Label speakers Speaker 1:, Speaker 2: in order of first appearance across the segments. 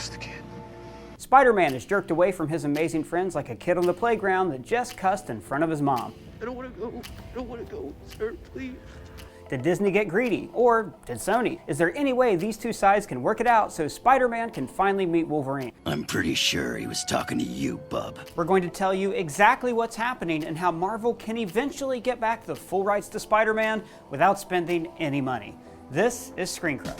Speaker 1: trust the kid.
Speaker 2: Spider-Man is jerked away from his amazing friends like a kid on the playground that just cussed in front of his mom.
Speaker 1: I don't want to go. I don't want to go, sir, please.
Speaker 2: Did Disney get greedy? Or did Sony? Is there any way these two sides can work it out so Spider-Man can finally meet Wolverine?
Speaker 3: I'm pretty sure he was talking to you, bub.
Speaker 2: We're going to tell you exactly what's happening and how Marvel can eventually get back the full rights to Spider-Man without spending any money. This is Screen Crush.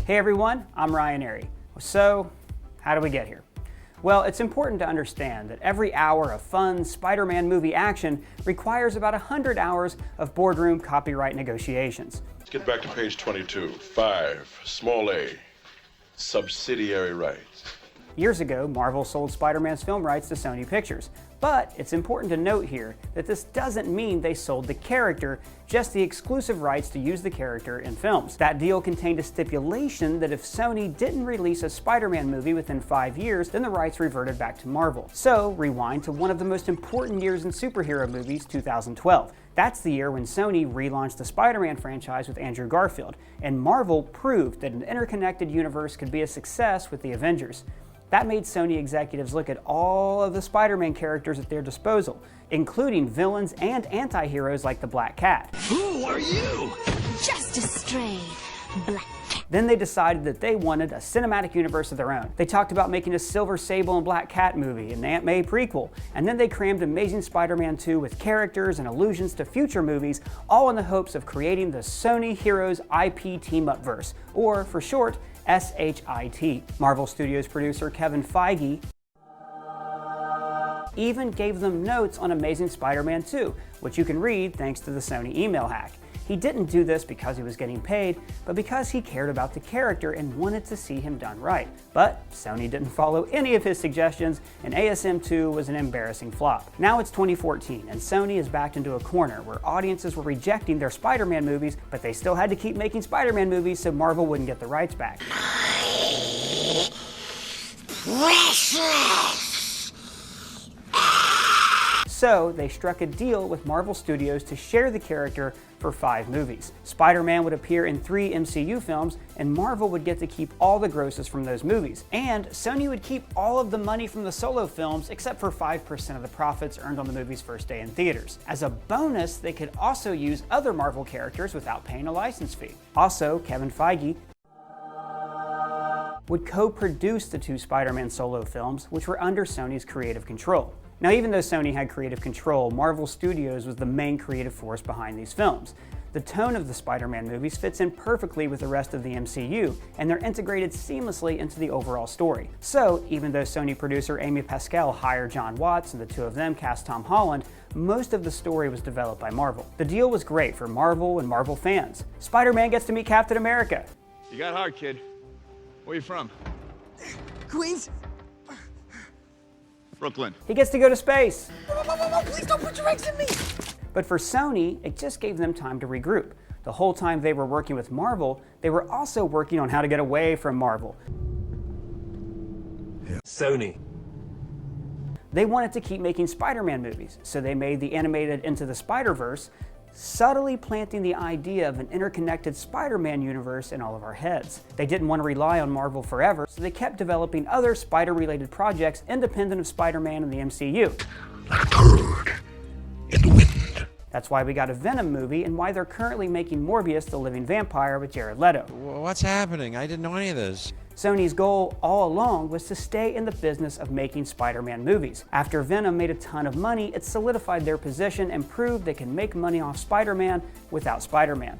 Speaker 2: Hey everyone, I'm Ryan Airy. So, how do we get here? Well, it's important to understand that every hour of fun Spider-Man movie action requires about 100 hours of boardroom copyright negotiations.
Speaker 4: Let's get back to page 22. 5, small a, subsidiary rights.
Speaker 2: Years ago, Marvel sold Spider-Man's film rights to Sony Pictures. But it's important to note here that this doesn't mean they sold the character, just the exclusive rights to use the character in films. That deal contained a stipulation that if Sony didn't release a Spider-Man movie within 5 years, then the rights reverted back to Marvel. So, rewind to one of the most important years in superhero movies, 2012. That's the year when Sony relaunched the Spider-Man franchise with Andrew Garfield, and Marvel proved that an interconnected universe could be a success with the Avengers. That made Sony executives look at all of the Spider-Man characters at their disposal, including villains and anti-heroes like the Black Cat.
Speaker 3: Who are you?
Speaker 5: Just a stray black cat.
Speaker 2: Then they decided that they wanted a cinematic universe of their own. They talked about making a Silver Sable and Black Cat movie, an Aunt May prequel, and then they crammed Amazing Spider-Man 2 with characters and allusions to future movies, all in the hopes of creating the Sony Heroes IP Team-Up Verse, or for short, SHIT. Marvel Studios producer Kevin Feige even gave them notes on Amazing Spider-Man 2, which you can read thanks to the Sony email hack. He didn't do this because he was getting paid, but because he cared about the character and wanted to see him done right. But Sony didn't follow any of his suggestions, and ASM 2 was an embarrassing flop. Now it's 2014, and Sony is backed into a corner where audiences were rejecting their Spider-Man movies, but they still had to keep making Spider-Man movies so Marvel wouldn't get the rights back. So they struck a deal with Marvel Studios to share the character for 5 movies. Spider-Man would appear in 3 MCU films, and Marvel would get to keep all the grosses from those movies. And Sony would keep all of the money from the solo films except for 5% of the profits earned on the movie's first day in theaters. As a bonus, they could also use other Marvel characters without paying a license fee. Also, Kevin Feige would co-produce the 2 Spider-Man solo films, which were under Sony's creative control. Now, even though Sony had creative control, Marvel Studios was the main creative force behind these films. The tone of the Spider-Man movies fits in perfectly with the rest of the MCU, and they're integrated seamlessly into the overall story. So, even though Sony producer Amy Pascal hired John Watts and the 2 of them cast Tom Holland, most of the story was developed by Marvel. The deal was great for Marvel and Marvel fans. Spider-Man gets to meet Captain America.
Speaker 6: You got hard, kid. Where you from?
Speaker 1: Queens?
Speaker 6: Brooklyn.
Speaker 2: He gets to go to space.
Speaker 1: Please don't put your eggs in me!
Speaker 2: But for Sony, it just gave them time to regroup. The whole time they were working with Marvel, they were also working on how to get away from Marvel.
Speaker 7: Sony.
Speaker 2: They wanted to keep making Spider-Man movies, so they made the animated Into the Spider-Verse, subtly planting the idea of an interconnected Spider-Man universe in all of our heads. They didn't want to rely on Marvel forever, so they kept developing other Spider-related projects independent of Spider-Man and the MCU.
Speaker 8: Like a turd in the wind.
Speaker 2: That's why we got a Venom movie and why they're currently making Morbius the Living Vampire with Jared Leto.
Speaker 7: What's happening? I didn't know any of this.
Speaker 2: Sony's goal all along was to stay in the business of making Spider-Man movies. After Venom made a ton of money, it solidified their position and proved they can make money off Spider-Man without Spider-Man.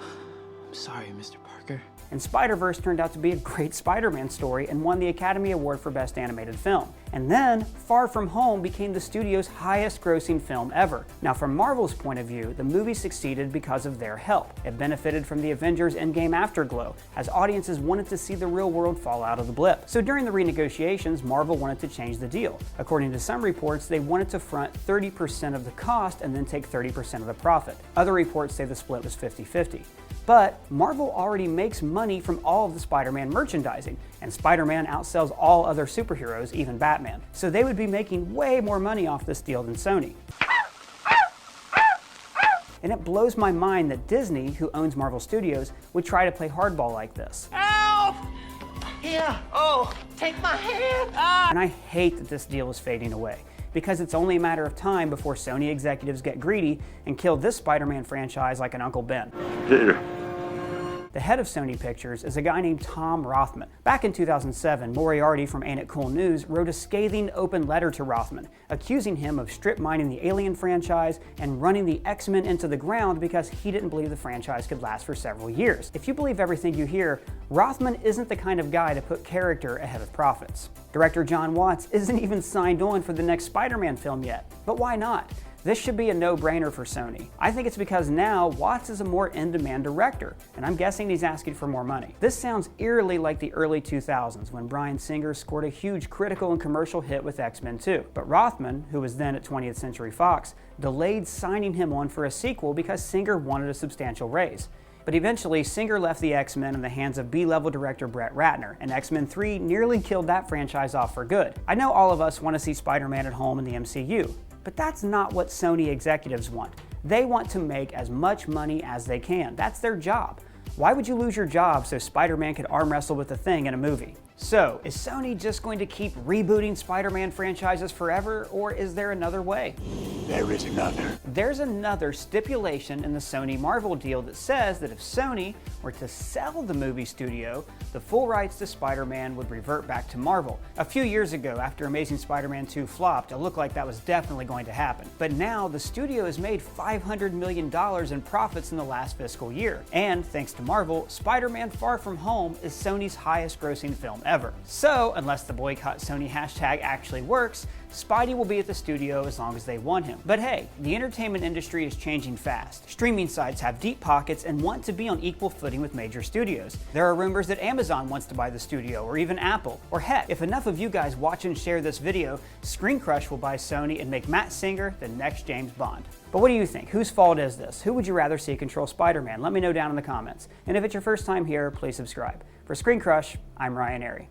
Speaker 1: I'm sorry, Mr. Parker.
Speaker 2: And Spider-Verse turned out to be a great Spider-Man story and won the Academy Award for Best Animated Film. And then, Far From Home became the studio's highest-grossing film ever. Now, from Marvel's point of view, the movie succeeded because of their help. It benefited from the Avengers Endgame afterglow, as audiences wanted to see the real world fall out of the blip. So during the renegotiations, Marvel wanted to change the deal. According to some reports, they wanted to front 30% of the cost and then take 30% of the profit. Other reports say the split was 50-50. But Marvel already makes money from all of the Spider-Man merchandising, and Spider-Man outsells all other superheroes, even Batman. So they would be making way more money off this deal than Sony. And it blows my mind that Disney, who owns Marvel Studios, would try to play hardball like this.
Speaker 1: Help! Here. Oh, take my hand. Ah!
Speaker 2: And I hate that this deal is fading away, because it's only a matter of time before Sony executives get greedy and kill this Spider-Man franchise like an Uncle Ben. The head of Sony Pictures is a guy named Tom Rothman. Back in 2007, Moriarty from Ain't It Cool News wrote a scathing open letter to Rothman, accusing him of strip mining the Alien franchise and running the X-Men into the ground because he didn't believe the franchise could last for several years. If you believe everything you hear, Rothman isn't the kind of guy to put character ahead of profits. Director John Watts isn't even signed on for the next Spider-Man film yet, but why not? This should be a no-brainer for Sony. I think it's because now Watts is a more in-demand director, and I'm guessing he's asking for more money. This sounds eerily like the early 2000s when Bryan Singer scored a huge critical and commercial hit with X-Men 2. But Rothman, who was then at 20th Century Fox, delayed signing him on for a sequel because Singer wanted a substantial raise. But eventually, Singer left the X-Men in the hands of B-level director Brett Ratner, and X-Men 3 nearly killed that franchise off for good. I know all of us want to see Spider-Man at home in the MCU, but that's not what Sony executives want. They want to make as much money as they can. That's their job. Why would you lose your job so Spider-Man could arm wrestle with the Thing in a movie? So, is Sony just going to keep rebooting Spider-Man franchises forever, or is there another way?
Speaker 8: There is another.
Speaker 2: There's another stipulation in the Sony-Marvel deal that says that if Sony were to sell the movie studio, the full rights to Spider-Man would revert back to Marvel. A few years ago, after Amazing Spider-Man 2 flopped, it looked like that was definitely going to happen. But now, the studio has made $500 million in profits in the last fiscal year. And, thanks to Marvel, Spider-Man Far From Home is Sony's highest-grossing film ever. So, unless the boycott Sony hashtag actually works, Spidey will be at the studio as long as they want him. But hey, the entertainment industry is changing fast. Streaming sites have deep pockets and want to be on equal footing with major studios. There are rumors that Amazon wants to buy the studio, or even Apple. Or heck, if enough of you guys watch and share this video, Screen Crush will buy Sony and make Matt Singer the next James Bond. But what do you think? Whose fault is this? Who would you rather see control Spider-Man? Let me know down in the comments. And if it's your first time here, please subscribe. For Screen Crush, I'm Ryan Airy.